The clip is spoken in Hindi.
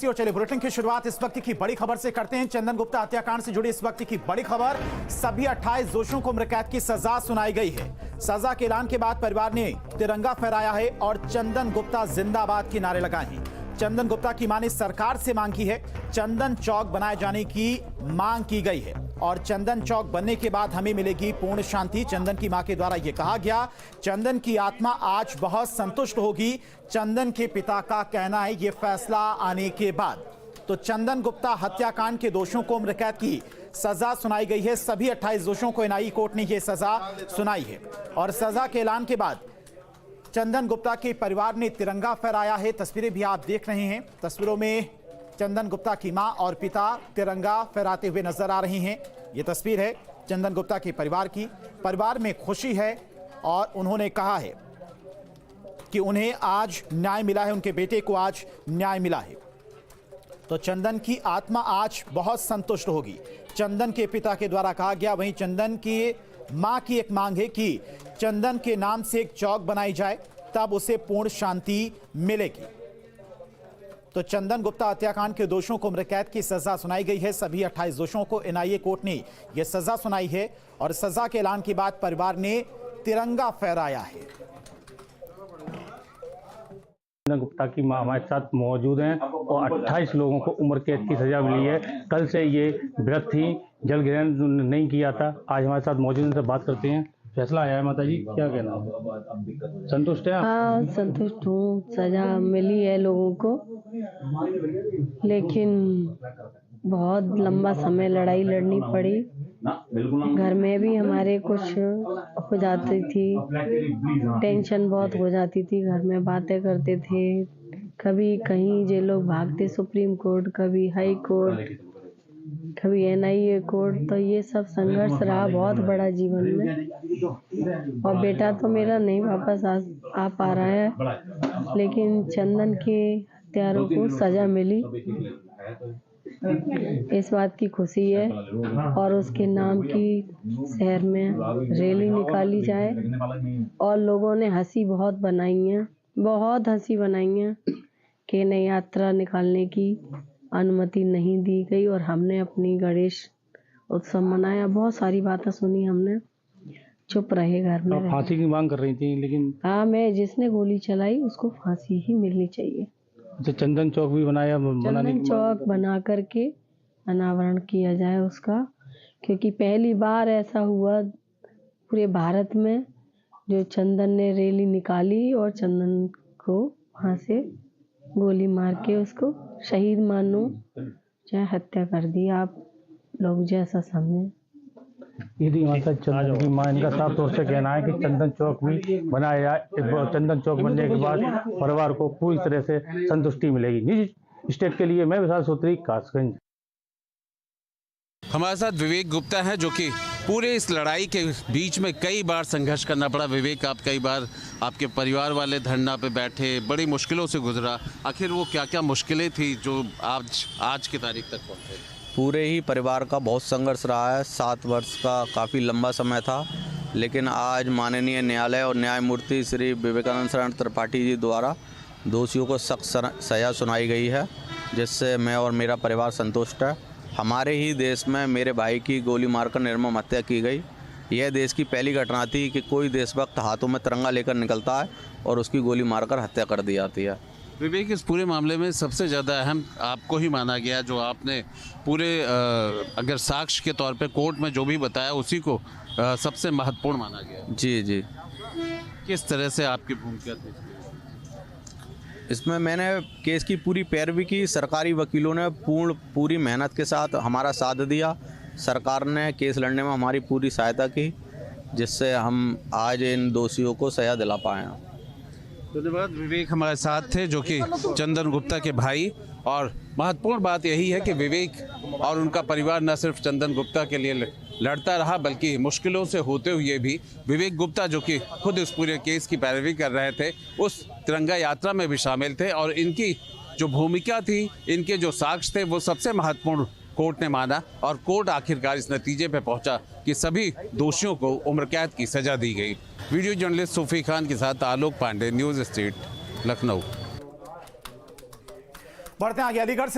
और चलिए बुलेटिन की शुरुआत इस वक्त की बड़ी खबर से करते हैं। चंदन गुप्ता हत्याकांड से जुड़ी इस वक्त की बड़ी खबर। सभी 28 दोषियों को उम्र कैद की सजा सुनाई गई है। सजा के ऐलान के बाद परिवार ने तिरंगा फहराया है और चंदन गुप्ता जिंदाबाद के नारे लगाए हैं। चंदन गुप्ता की मां ने सरकार से मांग की है, चंदन चौक बनाए जाने की मांग की गई है और चंदन चौक बनने के बाद हमें मिलेगी पूर्ण शांति। चंदन की मां के द्वारा यह कहा गया, चंदन की आत्मा आज बहुत संतुष्ट होगी। चंदन के पिता का कहना है यह फैसला आने के बाद। तो चंदन गुप्ता हत्याकांड के दोषियों को उम्र कैद की सजा सुनाई गई है। सभी 28 दोषियों को एनआईए कोर्ट ने यह सजा सुनाई है और सजा के ऐलान के बाद चंदन गुप्ता के परिवार ने तिरंगा फहराया है। तस्वीरें भी आप देख रहे हैं। तस्वीरों में चंदन गुप्ता की मां और पिता तिरंगा फहराते हुए नजर आ रही हैं। यह तस्वीर है चंदन गुप्ता के परिवार की। परिवार में खुशी है और उन्होंने कहा है कि उन्हें आज न्याय मिला है, उनके बेटे को आज न्याय मिला है। तो चंदन की आत्मा आज बहुत संतुष्ट होगी, चंदन के पिता के द्वारा कहा गया। वहीं चंदन की मां की एक मांग है कि चंदन के नाम से एक चौक बनाई जाए, तब उसे पूर्ण शांति मिलेगी। तो चंदन गुप्ता हत्याकांड के दोषियों को उम्र कैद की सजा सुनाई गई है। सभी 28 दोषियों को एनआईए कोर्ट ने यह सजा सुनाई है और सजा के ऐलान के बाद परिवार ने तिरंगा फहराया है। चंदन गुप्ता की मां हमारे साथ मौजूद हैं और 28 लोगों को उम्र कैद की सजा मिली है। कल से ये व्रत थी, जल ग्रहण नहीं किया था। आज हमारे साथ मौजूद हैं, से बात करते हैं। फैसला आया है माता जी, क्या कहना है? संतुष्ट है? हाँ, संतुष्ट हूँ। सजा मिली है लोगों को, लेकिन बहुत लंबा समय लड़ाई लड़नी पड़ी। घर में भी हमारे कुछ हो जाती थी, टेंशन बहुत हो जाती थी। घर में बातें करते थे, कभी कहीं ये लोग भागते सुप्रीम कोर्ट, कभी हाई कोर्ट, कभी एनआईए कोर्ट। तो ये सब संघर्ष रहा बहुत बड़ा जीवन में। और बेटा तो मेरा नहीं वापस आ पा रहा है, लेकिन चंदन के हत्यारों को सजा मिली, इस बात की खुशी है। और उसके नाम की शहर में रैली निकाली जाए और लोगों ने हंसी बहुत बनाई है, बहुत हंसी बनाई है कि नई यात्रा निकालने की अनुमति नहीं दी गई और हमने अपनी गणेश उत्सव मनाया। बहुत सारी बातें सुनी हमने, चुप रहे घर में। तो फांसी की मांग कर रही थी, लेकिन हाँ, मैं जिसने गोली चलाई उसको फांसी ही मिलनी चाहिए। तो चंदन चौक भी बनाया, चंदन चौक बना करके अनावरण किया जाए उसका, क्योंकि पहली बार ऐसा हुआ पूरे भारत में जो चंदन ने रैली निकाली और चंदन को वहाँ से गोली मार के उसको शहीद मानो, चाहे हत्या कर दी, आप लोग जैसा समझें। यदि चंदन की मां, इनका साफ तौर से कहना है कि चंदन चौक भी बनाया जाए। चंदन चौक बनने के बाद परिवार को पूरी तरह से संतुष्टि मिलेगी। निजी स्टेट के लिए मैं विशाल सूत्री, कासगंज। हमारे साथ विवेक गुप्ता है, जो कि पूरे इस लड़ाई के बीच में कई बार संघर्ष करना पड़ा। विवेक, आप कई बार आपके परिवार वाले धरना पे बैठे, बड़ी मुश्किलों से गुजरा। आखिर वो क्या क्या मुश्किलें थी जो आज की तारीख तक पहुँचे? पूरे ही परिवार का बहुत संघर्ष रहा है। 7 वर्ष का काफ़ी लंबा समय था, लेकिन आज माननीय न्यायालय और न्यायमूर्ति श्री विवेकानंद शरण त्रिपाठी जी द्वारा दोषियों को सख्त सजा सुनाई गई है, जिससे मैं और मेरा परिवार संतुष्ट है। हमारे ही देश में मेरे भाई की गोली मारकर निर्मम हत्या की गई। यह देश की पहली घटना थी कि कोई देशभक्त हाथों में तिरंगा लेकर निकलता है और उसकी गोली मारकर हत्या कर दी जाती है। विवेक, इस पूरे मामले में सबसे ज़्यादा अहम आपको ही माना गया, जो आपने पूरे अगर साक्ष्य के तौर पे कोर्ट में जो भी बताया उसी को सबसे महत्वपूर्ण माना गया। जी जी। किस तरह से आपकी भूमिका थी इसमें? मैंने केस की पूरी पैरवी की। सरकारी वकीलों ने पूरी मेहनत के साथ हमारा साथ दिया। सरकार ने केस लड़ने में हमारी पूरी सहायता की, जिससे हम आज इन दोषियों को सजा दिला पाए हैं। धन्यवाद। विवेक हमारे साथ थे, जो कि चंदन गुप्ता के भाई। और महत्वपूर्ण बात यही है कि विवेक और उनका परिवार न सिर्फ चंदन गुप्ता के लिए लड़ता रहा, बल्कि मुश्किलों से होते हुए भी विवेक गुप्ता, जो कि खुद इस पूरे केस की पैरवी कर रहे थे, उस तिरंगा यात्रा में भी शामिल थे। और इनकी जो भूमिका थी, इनके जो साक्ष्य थे, वो सबसे महत्वपूर्ण कोर्ट ने माना और कोर्ट आखिरकार इस नतीजे पर पहुंचा कि सभी दोषियों को उम्र कैद की सजा दी गई। वीडियो जर्नलिस्ट सूफी खान के साथ आलोक पांडे, न्यूज़ स्ट्रीट, लखनऊ। बढ़ते हैं आगे। अलीगढ़ से